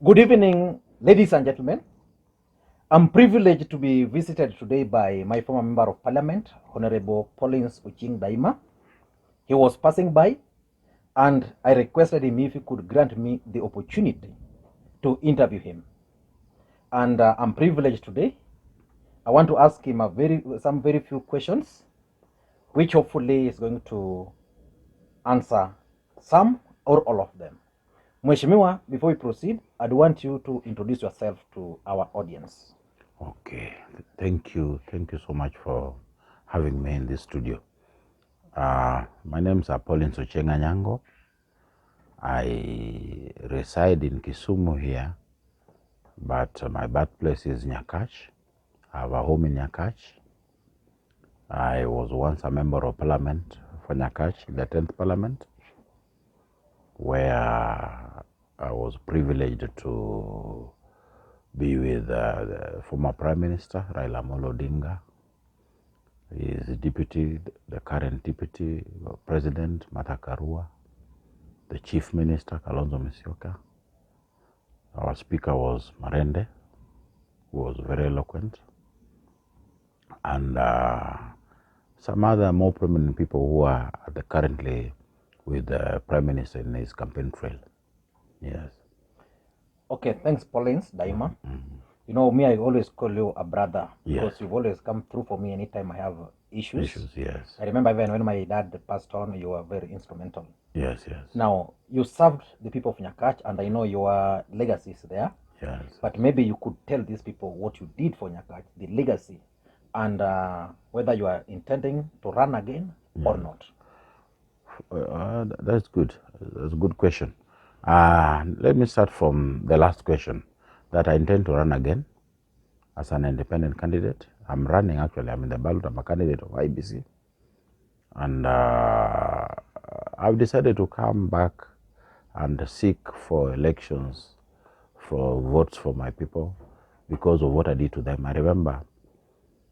Good evening, ladies and gentlemen. I'm privileged to be visited today by my former member of parliament, Honorable Pollyns Daima. He was passing by and I requested him if he could grant me the opportunity to interview him. And I'm privileged today. I want to ask him some very few questions, which hopefully is going to answer some or all of them. Mheshimiwa, before we proceed, I'd want you to introduce yourself to our audience. Okay, thank you so much for having me in this studio. My name is Pollyns Daima. I reside in Kisumu here, but my birthplace is Nyakach. I have a home in Nyakach. I was once a member of parliament for Nyakach in the 10th parliament, where I was privileged to be with the former Prime Minister, Raila Odinga, his deputy, the current deputy president, Martha Karua, the chief minister, Kalonzo Musyoka. Our speaker was Marende, who was very eloquent, and some other more prominent people who are currently with the prime minister in his campaign trail. Yes. Okay, thanks, Pollyns Daima. You know, me, I always call you a brother because you've always come through for me anytime I have issues. Yes. I remember even when my dad passed on, you were very instrumental. Yes. Now, you served the people of Nyakach, and I know your legacy is there. Yes. But maybe you could tell these people what you did for Nyakach, the legacy, and whether you are intending to run again or not. That's good. That's a good question. Let me start from the last question, that I intend to run again as an independent candidate. I'm running, actually. I'm in the ballot. I'm a candidate of IBC. And I've decided to come back and seek for elections, for votes for my people, because of what I did to them. I remember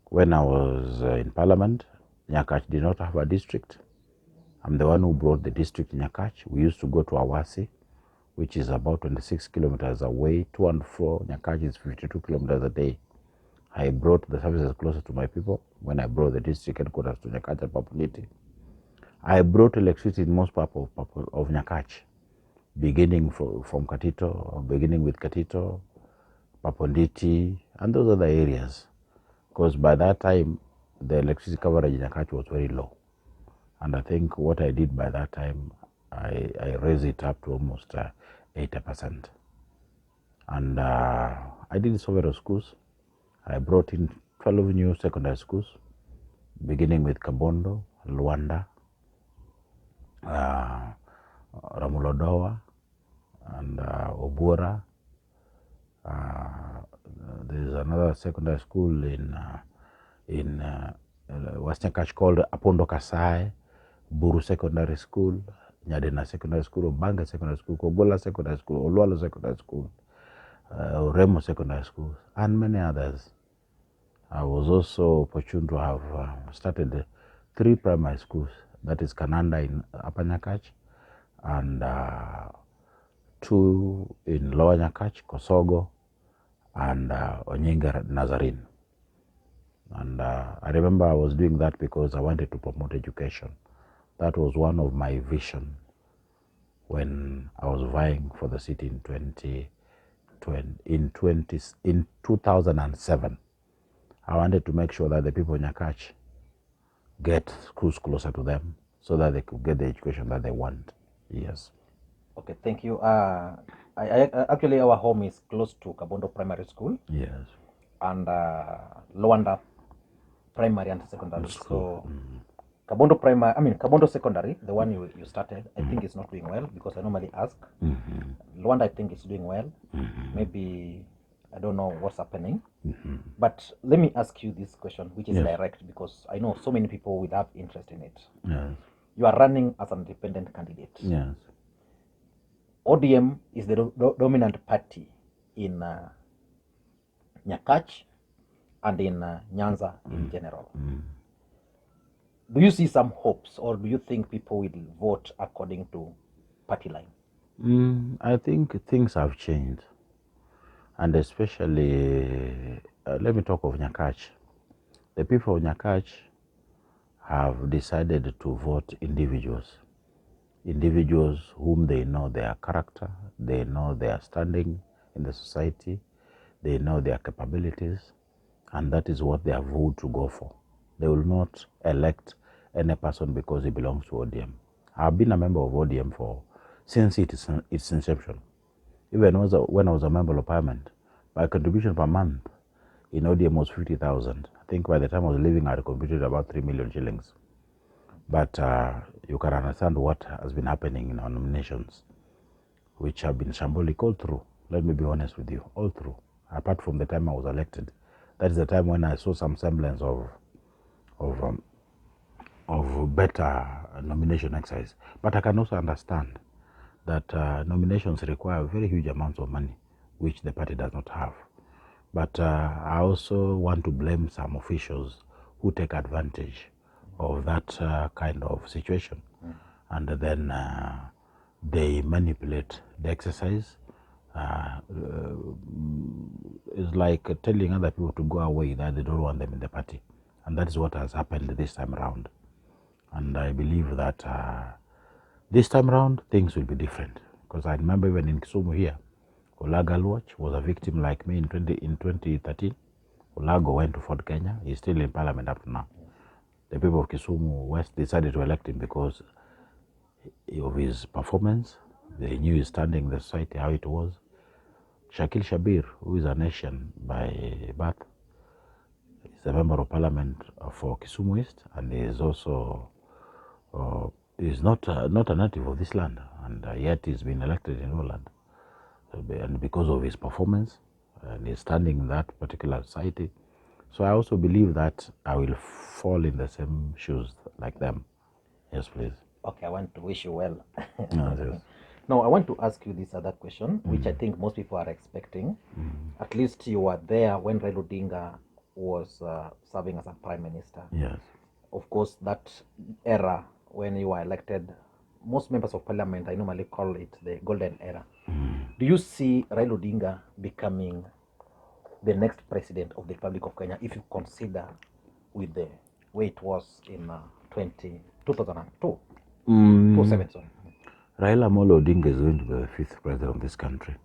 when I was in parliament, Nyakach did not have a district. I'm the one who brought the district in Nyakach. We used to go to Awasi, which is about 26 kilometers away, to and fro. Nyakach is 52 kilometers a day. I brought the services closer to my people when I brought the district headquarters to Nyakach and Papuliti. I brought electricity in most parts of Nyakach, beginning from Katito, or beginning with Katito, Paponditi, and those other areas. Because by that time, the electricity coverage in Nyakach was very low. And I think what I did by that time, I raised it up to almost 80%. And I did several schools. I brought in 12 new secondary schools, beginning with Kabondo, Luanda, Ramulodowa, and Obura. There's another secondary school in West Nyakach called Apondo Kasai, Buru Secondary School, Nyadena Secondary School, Obanga Secondary School, Kogola Secondary School, Olwalo Secondary School, Remo Secondary School, and many others. I was also fortunate to have started 3 primary schools, that is Kananda in Upper Nyakach, and 2 in Lower Nyakach, Kosogo, and Onyinga Nazarene. And I remember I was doing that because I wanted to promote education. That was one of my vision when I was vying for the seat in 2007. I wanted to make sure that the people in Nyakach get schools closer to them so that they could get the education that they want. Yes. Okay, thank you. Actually, our home is close to Kabondo Primary School. Yes. And Luanda Primary and Secondary. So Kabondo Secondary, the one you started, I think it's not doing well because I normally ask. Luanda, I think it's doing well. Maybe I don't know what's happening. But let me ask you this question, which is direct, because I know so many people will have interest in it. Yes. You are running as an independent candidate. Yes. ODM is the dominant party in Nyakach and in Nyanza in general. Do you see some hopes, or do you think people will vote according to party line? I think things have changed. And especially, let me talk of Nyakach. The people of Nyakach have decided to vote individuals whom they know their character, they know their standing in the society, they know their capabilities, and that is what they have vowed to go for. They will not elect any person because he belongs to ODM. I've been a member of ODM since its inception. Even when I was a member of parliament, my contribution per month in ODM was 50,000. I think by the time I was leaving, I had contributed about 3 million shillings. But you can understand what has been happening in our nominations, which have been shambolic all through. Let me be honest with you, all through. Apart from the time I was elected, that is the time when I saw some semblance of better nomination exercise. But I can also understand that nominations require very huge amounts of money, which the party does not have. But I also want to blame some officials who take advantage of that kind of situation. And then they manipulate the exercise. It's like telling other people to go away, that they don't want them in the party. And that is what has happened this time around. And I believe that this time around, things will be different. Because I remember even in Kisumu here, Olago Alwach was a victim like me in 2013. Olago went to Fort Kenya. He's still in parliament up to now. The people of Kisumu West decided to elect him because of his performance. They knew his standing in the society, how it was. Shakil Shabir, who is a nation by birth, is a member of parliament for Kisumu East, and he is also is not a native of this land, and yet he's been elected in Holland. And because of his performance and his standing in that particular society. So I also believe that I will fall in the same shoes like them. Yes, please. Okay, I want to wish you well. Yes. Now, I want to ask you this other question, which I think most people are expecting. At least you were there when Raila Odinga was serving as a prime minister. Yes. Of course, that era when you were elected, most members of parliament, I normally call it the golden era. Do you see Raila Odinga becoming the next president of the Republic of Kenya if you consider with the way it was in 2002? 2007, sorry. Raila Molo Odinga is going to be the 5th president of this country.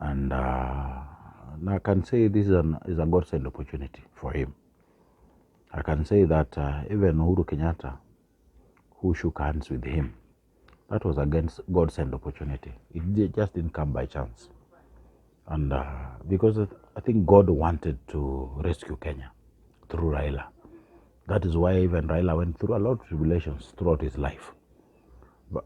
And I can say this is a godsend opportunity for him. I can say that even Uhuru Kenyatta, who shook hands with him, that was against godsend opportunity. It just didn't come by chance. And because I think God wanted to rescue Kenya through Raila. That is why even Raila went through a lot of tribulations throughout his life.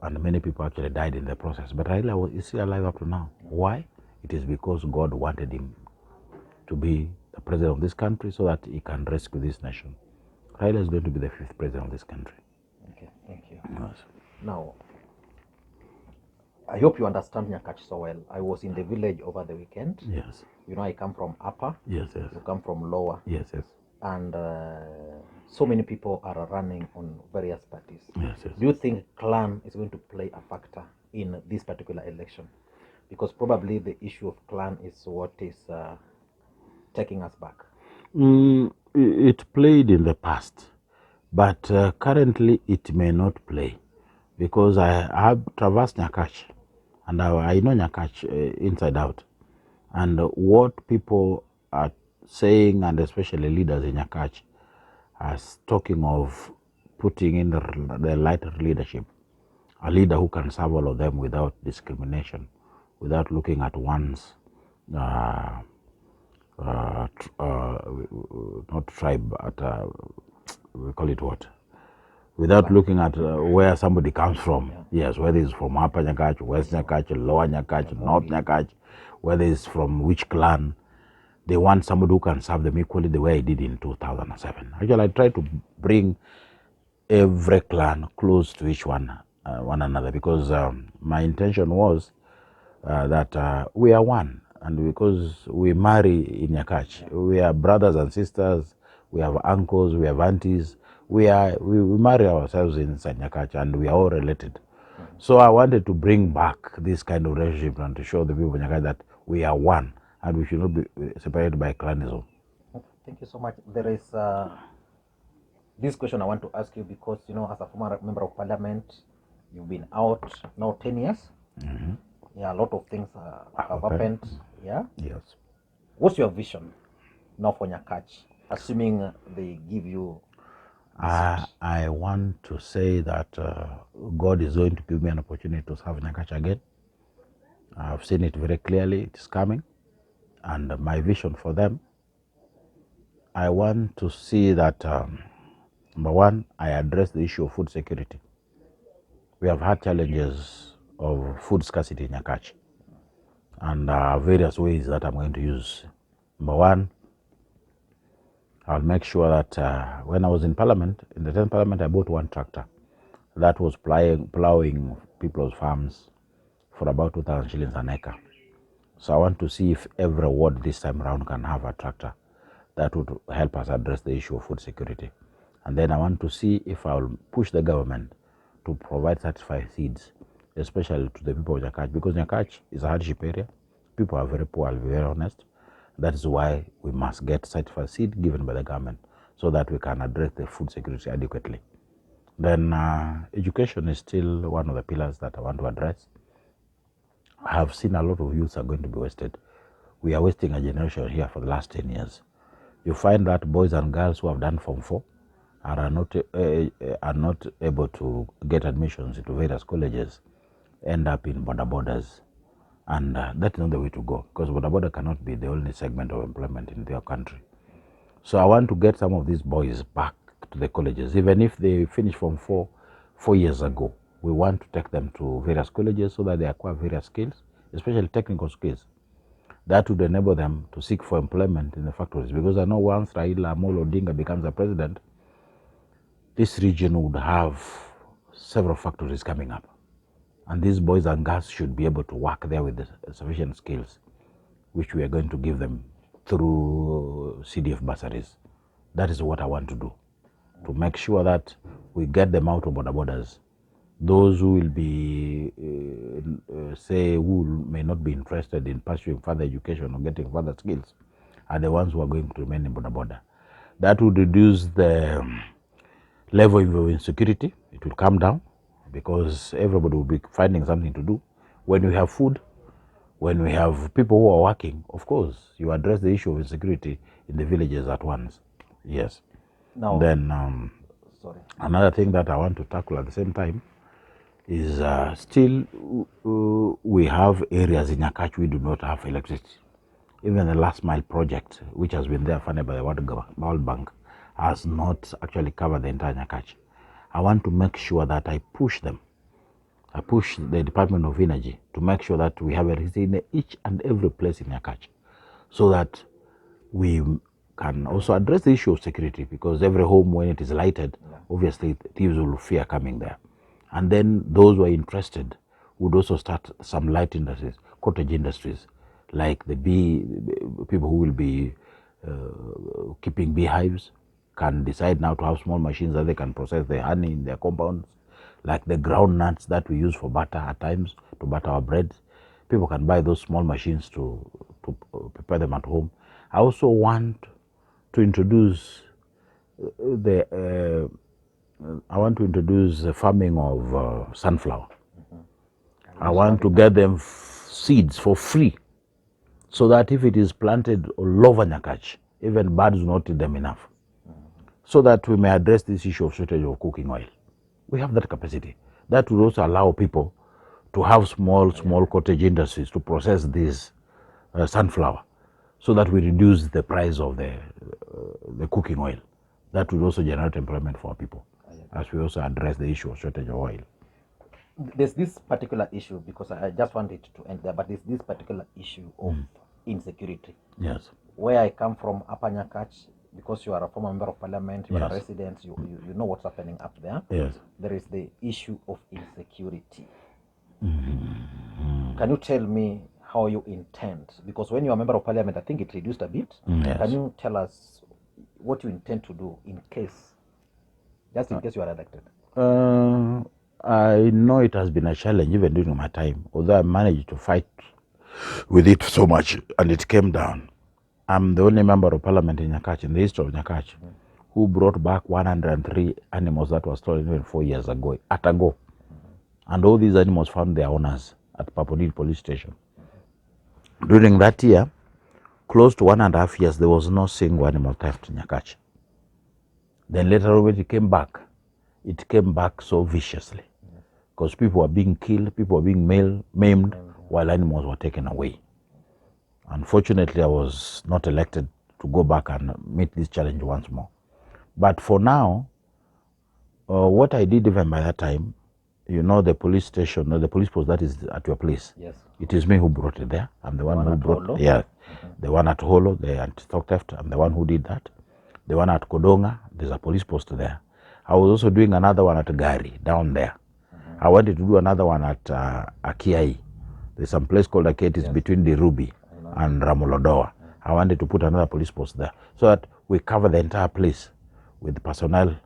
And many people actually died in the process. But Raila is still alive up to now. Why? It is because God wanted him to be the president of this country so that he can rescue this nation. Raila is going to be the 5th president of this country. Okay, thank you. Yes. Now, I hope you understand Nyakach so well. I was in the village over the weekend. Yes. You know, I come from Upper. Yes, yes. You come from Lower. Yes, yes. And so many people are running on various parties. Yes, yes. Do you think clan is going to play a factor in this particular election? Because probably the issue of clan is what is taking us back. It played in the past, but currently it may not play, because I have traversed Nyakach, and I know Nyakach inside out, and what people are saying, and especially leaders in Nyakach, are talking of putting in the lighter leadership, a leader who can serve all of them without discrimination, without looking at one's not tribe, but we call it what? Without looking at where somebody comes from. Yeah. Yes, whether it's from Upper Nyakach, West Nyakach, Lower Nyakach, North Nyakach, whether it's from which clan. They want somebody who can serve them equally the way I did in 2007. Actually, I try to bring every clan close to each one another, because my intention was that we are one. And because we marry in Nyakach, we are brothers and sisters, we have uncles, we have aunties, we marry ourselves inside Nyakach, and we are all related. So I wanted to bring back this kind of relationship and to show the people of Nyakach that we are one, and we should not be separated by clanism. Thank you so much. There is this question I want to ask you because, you know, as a former member of parliament, you've been out now 10 years. Yeah, a lot of things have happened. Yeah. Yes. What's your vision now for Nyakach, assuming they give you I want to say that God is going to give me an opportunity to serve Nyakach again. I've seen it very clearly. It is coming. And my vision for them, I want to see that, number one, I address the issue of food security. We have had challenges of food scarcity in Nyakach, and various ways that I'm going to use. Number one, I'll make sure that when I was in Parliament, in the 10th Parliament, I bought one tractor that was plowing people's farms for about 2,000 shillings an acre. So I want to see if every ward this time around can have a tractor that would help us address the issue of food security. And then I want to see if I'll push the government to provide certified seeds, especially to the people of Nyakach, because Nyakach is a hardship area. People are very poor, I'll be very honest. That is why we must get certified seed given by the government so that we can address the food security adequately. Then education is still one of the pillars that I want to address. I have seen a lot of youths are going to be wasted. We are wasting a generation here for the last 10 years. You find that boys and girls who have done Form 4 are not able to get admissions into various colleges, end up in border borders. And that is not the way to go, because border cannot be the only segment of employment in their country. So I want to get some of these boys back to the colleges, even if they finish Form 4 years ago. We want to take them to various colleges so that they acquire various skills, especially technical skills. That would enable them to seek for employment in the factories. Because I know once Raila Odinga becomes a president, this region would have several factories coming up. And these boys and girls should be able to work there with the sufficient skills, which we are going to give them through CDF bursaries. That is what I want to do, to make sure that we get them out of border borders. Those who will be, who may not be interested in pursuing further education or getting further skills are the ones who are going to remain in border. That would reduce the level of insecurity. It will come down because everybody will be finding something to do. When we have food, when we have people who are working, of course, you address the issue of insecurity in the villages at once. Yes. now? Then another thing that I want to tackle at the same time is still we have areas in Nyakach we do not have electricity. Even the last mile project, which has been there funded by the World Bank, has not actually covered the entire Nyakach. I want to make sure that I push them. I push the Department of Energy to make sure that we have electricity in each and every place in Nyakach, so that we can also address the issue of security, because every home, when it is lighted, obviously thieves will fear coming there. And then those who are interested would also start some light industries, cottage industries, like the people who will be keeping beehives can decide now to have small machines that they can process the honey in their compounds, like the ground nuts that we use for butter at times, to butter our bread. People can buy those small machines to prepare them at home. I also want to introduce the farming of sunflower. I want to get them seeds for free, so that if it is planted all over Nyakach, even birds will not eat them enough, so that we may address this issue of shortage of cooking oil. We have that capacity. That will also allow people to have small cottage industries to process this sunflower, so that we reduce the price of the cooking oil. That will also generate employment for our people, as we also address the issue of shortage of oil. There's this particular issue, because I just wanted to end there, but there's this particular issue of insecurity. Yes. Where I come from, Upper Nyakach, because you are a former member of parliament, you are a Yes. resident, you know what's happening up there. Yes. There is the issue of insecurity. Can you tell me how you intend? Because when you're a member of parliament, I think it reduced a bit. Yes. Can you tell us what you intend to do in case you are elected? I know it has been a challenge even during my time, although I managed to fight with it so much, and it came down. I'm the only member of parliament in Nyakach, in the history of Nyakach, who brought back 103 animals that were stolen even 4 years ago, And all these animals found their owners at Paponil police station. During that year, close to 1.5 years, there was no single animal theft in Nyakach. Then later when it came back so viciously. Because people were being killed, people were being maimed, while animals were taken away. Unfortunately, I was not elected to go back and meet this challenge once more. But for now, what I did even by that time, you know, the police station, the police post that is at your place. Yes. It is me who brought it there. I'm the one who brought Holo? Yeah. The one at Holo, the anti-stock theft, I'm the one who did that. The one at Kodonga, there's a police post there. I was also doing another one at Gari, down there. I wanted to do another one at Akiai. There's some place called Akiai, it is between the Ruby and Ramolodoa. I wanted to put another police post there so that we cover the entire place with the personnel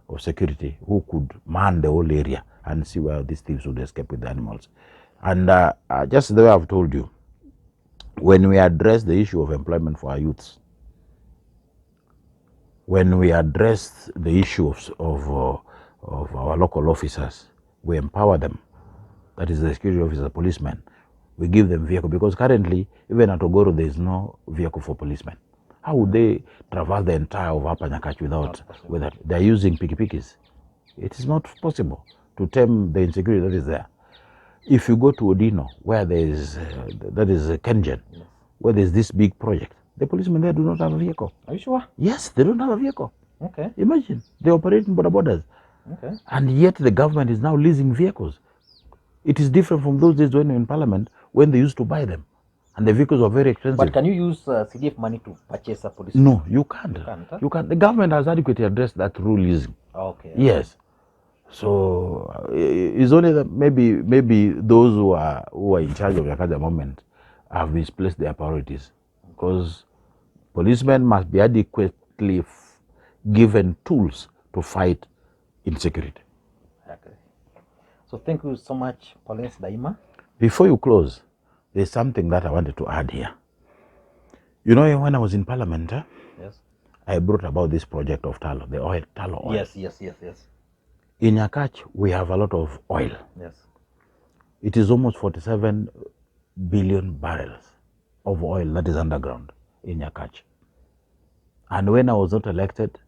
of security who could man the whole area and see where these thieves would escape with the animals. And just the way I've told you, when we address the issue of employment for our youths, when we address the issue of our local officers, we empower them. That is the security officer, policemen. We give them vehicle because currently, even at Ogoro, there is no vehicle for policemen. How would they traverse the entire of Upper Nyakach without that? They're using pikipikis. It is not possible to tame the insecurity that is there. If you go to Odino, where there is, that is Kenyan, where there's this big project, the policemen there do not have a vehicle. Are you sure? Yes, they don't have a vehicle. Okay. Imagine, they operate in border borders. Okay. And yet the government is now leasing vehicles. It is different from those days when we were in parliament, when they used to buy them. And the vehicles were very expensive. But can you use CDF money to purchase a police? No, you can't. You can't, huh? You can't. The government has adequately addressed that through leasing. Okay. Yes. So it's only that maybe those who are in charge of Nyakach at the moment have misplaced their priorities, because policemen must be adequately given tools to fight insecurity. Okay. So thank you so much, Pollyns Daima. Before you close, there's something that I wanted to add here. You know, when I was in parliament, Yes. I brought about this project of tallow, the tallow oil. Yes. In Nyakach, we have a lot of oil. Yes. It is almost 47 billion barrels of oil that is underground in Nyakach. And when I was not elected,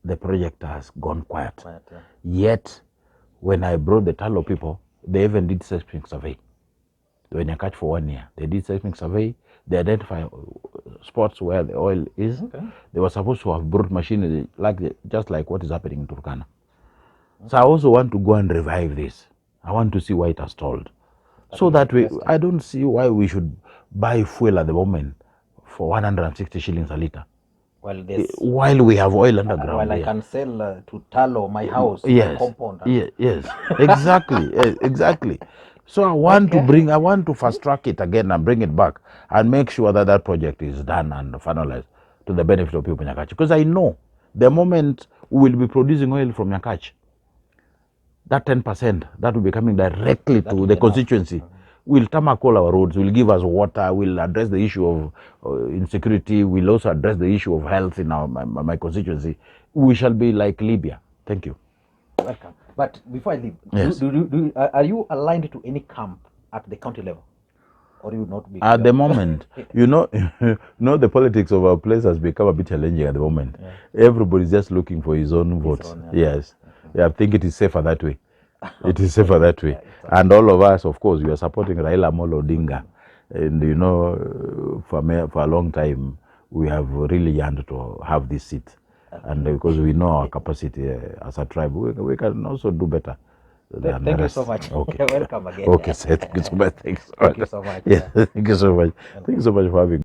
the project has gone quiet. Yeah. Yet, when I brought the tallow people, they even did seismic survey. They were in Nyakach for 1 year. They did seismic survey. They identified spots where the oil is. Okay. They were supposed to have brought machinery, just like what is happening in Turkana. Okay. So I also want to go and revive this. I want to see why it has stalled. So that I don't see why we should buy fuel at the moment for 160 shillings a litre. While we have oil underground. While I can sell to tallow my house, yes, my compound. Yes, exactly, exactly. So I want to fast track it again and bring it back and make sure that that project is done and finalized to the benefit of people in Nyakach. Because I know the moment we will be producing oil from Nyakach, that 10% that will be coming directly to the constituency. We'll tarmac all our roads, will give us water, we'll address the issue of insecurity, we'll also address the issue of health in my constituency. We shall be like Libya. Thank you. Welcome. But before I leave, yes. Are you aligned to any camp at the county level? Or you not be? At the moment, you know, the politics of our place has become a bit challenging at the moment. Yeah. Everybody's just looking for his own votes. Yes. I think it is safer that way. It is safer that way. And all of us, of course, we are supporting Raila Odinga. And, you know, for a long time, we have really yearned to have this seat. And because we know our capacity as a tribe, we can also do better. Thank you so much. Okay. Welcome again. Okay, thank you so much. Thank you so much. Thank you so much. Yes, thank you so much. Thank you so much for having me.